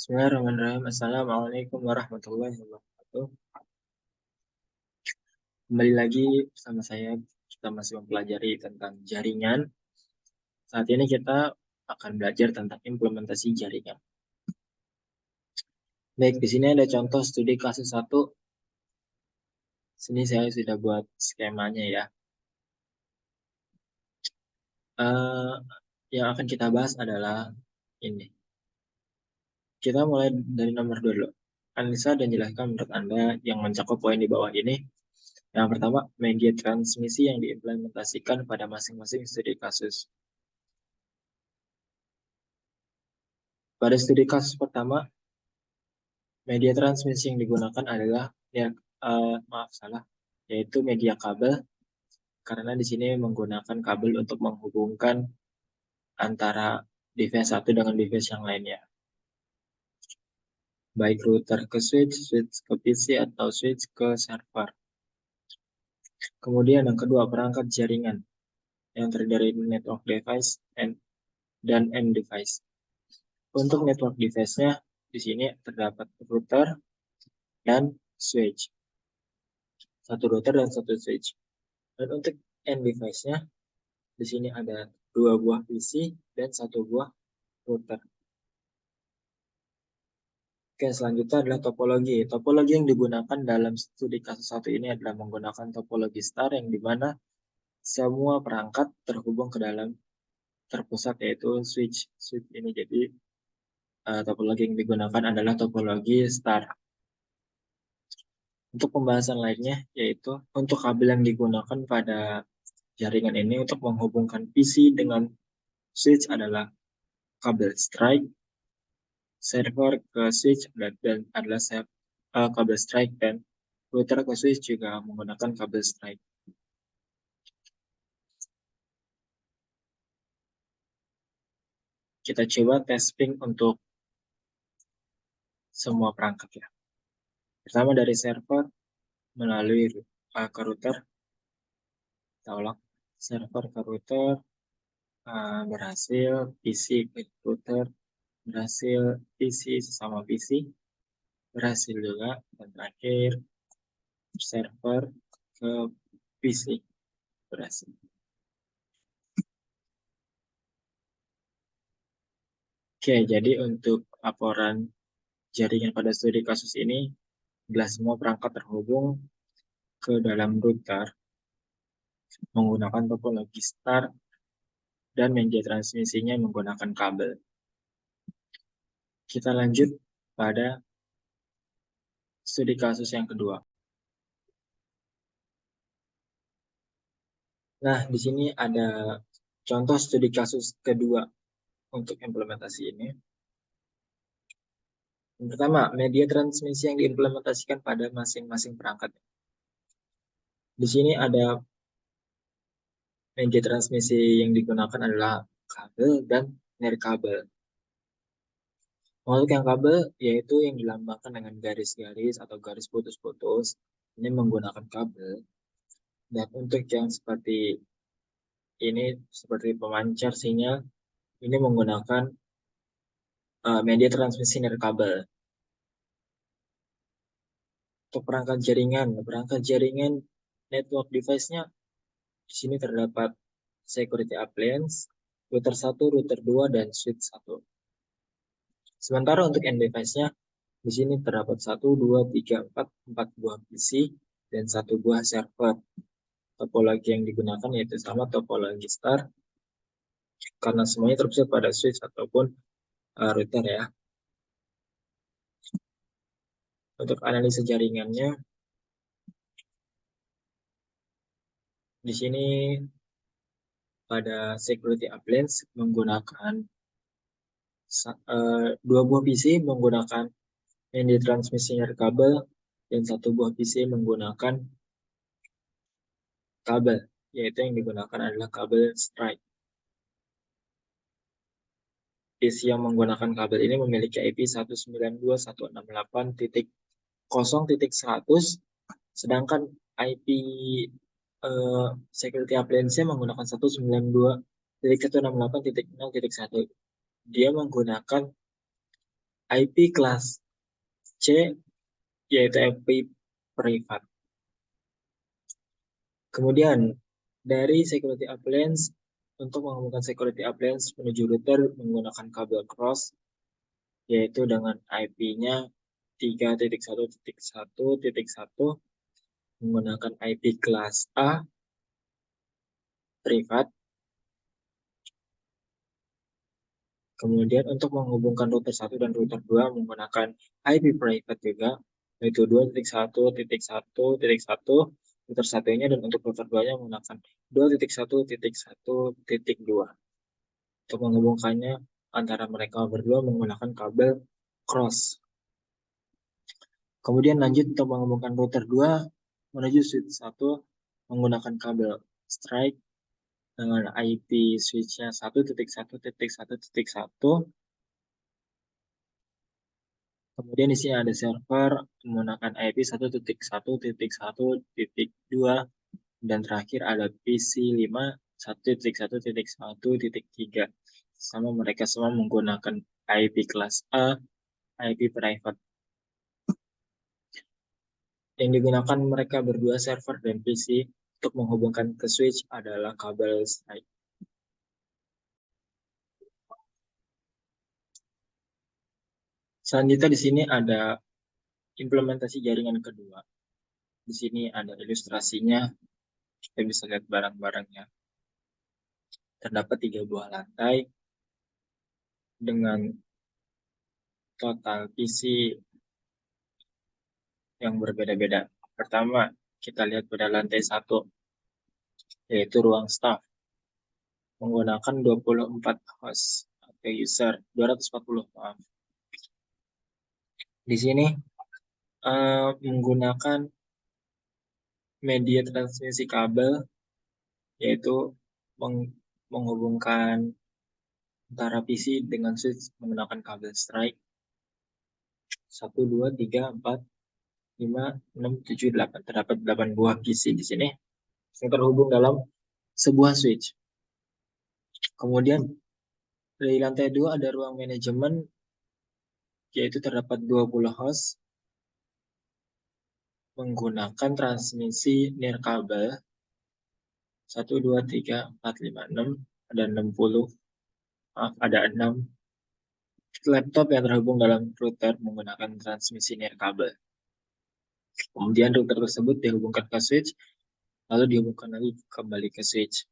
Bismillahirrahmanirrahim. Assalamualaikum warahmatullahi wabarakatuh. Kembali lagi bersama saya, kita masih mempelajari tentang jaringan. Saat ini kita akan belajar tentang implementasi jaringan. Baik, di sini ada contoh studi kasus 1. Sini saya sudah buat skemanya ya. Eh, yang akan kita bahas adalah ini. Kita mulai dari nomor 2 dulu. Analisa dan jelaskan menurut Anda yang mencakup poin di bawah ini. Yang pertama, media transmisi yang diimplementasikan pada masing-masing studi kasus. Pada studi kasus pertama, media transmisi yang digunakan adalah yaitu media kabel, karena di sini menggunakan kabel untuk menghubungkan antara device satu dengan device yang lainnya. Baik router ke switch, switch ke PC, atau switch ke server. Kemudian yang kedua, perangkat jaringan yang terdiri dari network device dan end device. Untuk network device-nya, di sini terdapat router dan switch. Satu router dan satu switch. Dan untuk end device-nya, di sini ada 2 buah PC dan 1 buah router. Oke, selanjutnya adalah topologi. Topologi yang digunakan dalam studi kasus 1 ini adalah menggunakan topologi star, yang dimana semua perangkat terhubung ke dalam terpusat, yaitu switch ini. Jadi topologi yang digunakan adalah topologi star. Untuk pembahasan lainnya, yaitu untuk kabel yang digunakan pada jaringan ini untuk menghubungkan PC dengan switch adalah kabel strike, server ke switch dan adalah kabel strike, dan router ke switch juga menggunakan kabel strike. Kita coba testing untuk semua perangkat ya. Pertama dari server melalui ke router. Kita ulang. Server ke router berhasil, PC ke router berhasil, PC sesama PC berhasil juga, dan terakhir server ke PC berhasil. Oke, jadi untuk laporan jaringan pada studi kasus ini adalah semua perangkat terhubung ke dalam router menggunakan topologi star dan media transmisinya menggunakan kabel. Kita lanjut pada studi kasus yang kedua. Nah, di sini ada contoh studi kasus kedua untuk implementasi ini. Yang pertama, media transmisi yang diimplementasikan pada masing-masing perangkat. Di sini ada media transmisi yang digunakan adalah kabel dan nirkabel. Untuk yang kabel, yaitu yang dilambangkan dengan garis-garis atau garis putus-putus, ini menggunakan kabel. Dan untuk yang seperti ini, seperti pemancar sinyal, ini menggunakan media transmisi nirkabel. Untuk perangkat jaringan network device-nya, di sini terdapat security appliance, router 1, router 2, dan switch 1. Sementara untuk end device-nya, di sini terdapat 1, 2, 3, 4 buah PC dan 1 buah server. Topologi yang digunakan yaitu sama topologi star, karena semuanya terpusat pada switch ataupun router ya. Untuk analisa jaringannya, di sini pada security appliance menggunakan 2 buah PC menggunakan yang ditransmisinya kabel, dan 1 buah PC menggunakan kabel, yaitu yang digunakan adalah kabel strike. PC yang menggunakan kabel ini memiliki IP 192.168.0.100, sedangkan IP security appliance-nya menggunakan 192.168.0.1. Dia menggunakan IP kelas C, yaitu IP privat. Kemudian, dari security appliance, untuk menghubungkan security appliance menuju router menggunakan kabel cross, yaitu dengan IP-nya 3.1.1.1 menggunakan IP kelas A privat. Kemudian untuk menghubungkan router 1 dan router 2 menggunakan IP private juga, yaitu 2.1.1.1 router satunya, dan untuk router 2-nya menggunakan 2.1.1.2. Untuk menghubungkannya antara mereka berdua menggunakan kabel cross. Kemudian lanjut untuk menghubungkan router 2 menuju switch 1 menggunakan kabel strike dengan IP switch-nya 1.1.1.1. Kemudian di sini ada server menggunakan IP 1.1.1.2, dan terakhir ada PC 5 1.1.1.3. Sama mereka semua menggunakan IP kelas A, IP private. Yang digunakan mereka berdua, server dan PC, untuk menghubungkan ke switch adalah kabel strike. Selanjutnya di sini ada implementasi jaringan kedua. Di sini ada ilustrasinya, kita bisa lihat barang-barangnya. Terdapat 3 buah lantai dengan total PC yang berbeda-beda. Pertama, kita lihat pada lantai 1, yaitu ruang staff, menggunakan 24 host atau user, 240, maaf. Di sini menggunakan media transmisi kabel, yaitu menghubungkan antara PC dengan switch menggunakan kabel strike. 1, 2, 3, 4, 5, 6, 7, 8. Terdapat 8 buah PC di sini yang terhubung dalam sebuah switch. Kemudian dari lantai 2 ada ruang manajemen, yaitu terdapat 20 host menggunakan transmisi nirkabel 1, 2, 3, 4, 5, 6. Ada 60. Maaf, ada 6 laptop yang terhubung dalam router menggunakan transmisi nirkabel. Kemudian router tersebut dihubungkan ke switch, lalu dihubungkan lagi kembali ke switch.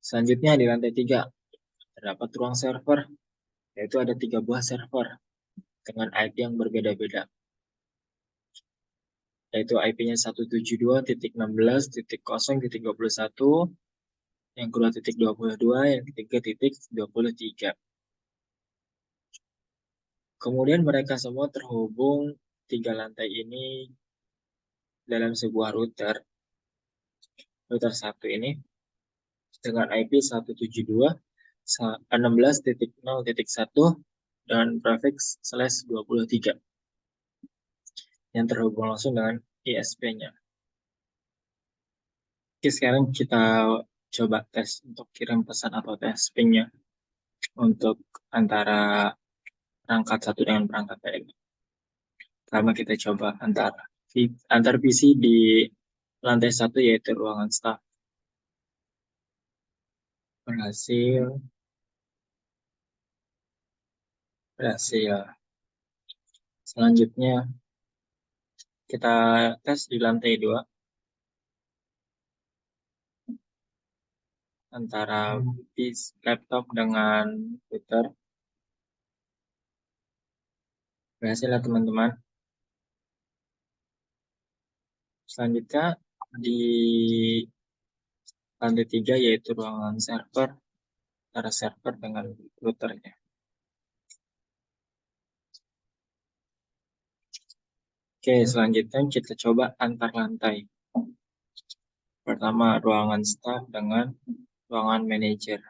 Selanjutnya di lantai 3 terdapat ruang server, yaitu ada 3 buah server dengan IP yang berbeda-beda, yaitu IP-nya 172.16.0.21, yang kedua 22, yang ketiga 23. Kemudian mereka semua terhubung 3 lantai ini dalam sebuah router. Router 1 ini dengan IP 172.16.0.1 dan prefix /23 yang terhubung langsung dengan ISP-nya. Oke, sekarang kita coba tes untuk kirim pesan atau tes ping-nya untuk antara perangkat satu dengan perangkat lain. Pertama kita coba antar PC di lantai 1, yaitu ruangan staff. Berhasil. Selanjutnya kita tes di lantai 2 antara laptop dengan router. Berhasil ya teman-teman. Selanjutnya di lantai 3, yaitu ruangan server, antara server dengan routernya. Oke, selanjutnya kita coba antar lantai. Pertama, ruangan staff dengan ruangan manajer.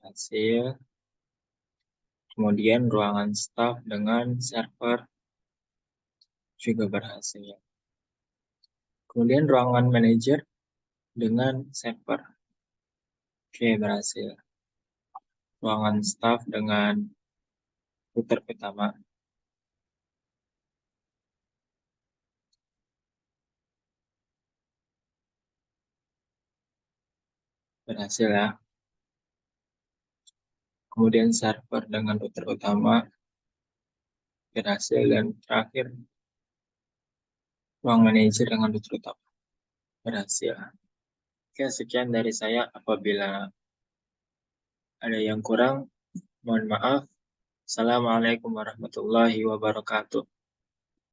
Hasil. Kemudian ruangan staff dengan server juga berhasil. Kemudian ruangan manajer dengan server. Oke, berhasil. ruangan staf dengan router pertama. Berhasil ya. Kemudian server dengan router utama berhasil, dan terakhir ruang manajer dengan router utama berhasil. Oke, sekian dari saya. Apabila ada yang kurang, mohon maaf. Assalamualaikum warahmatullahi wabarakatuh.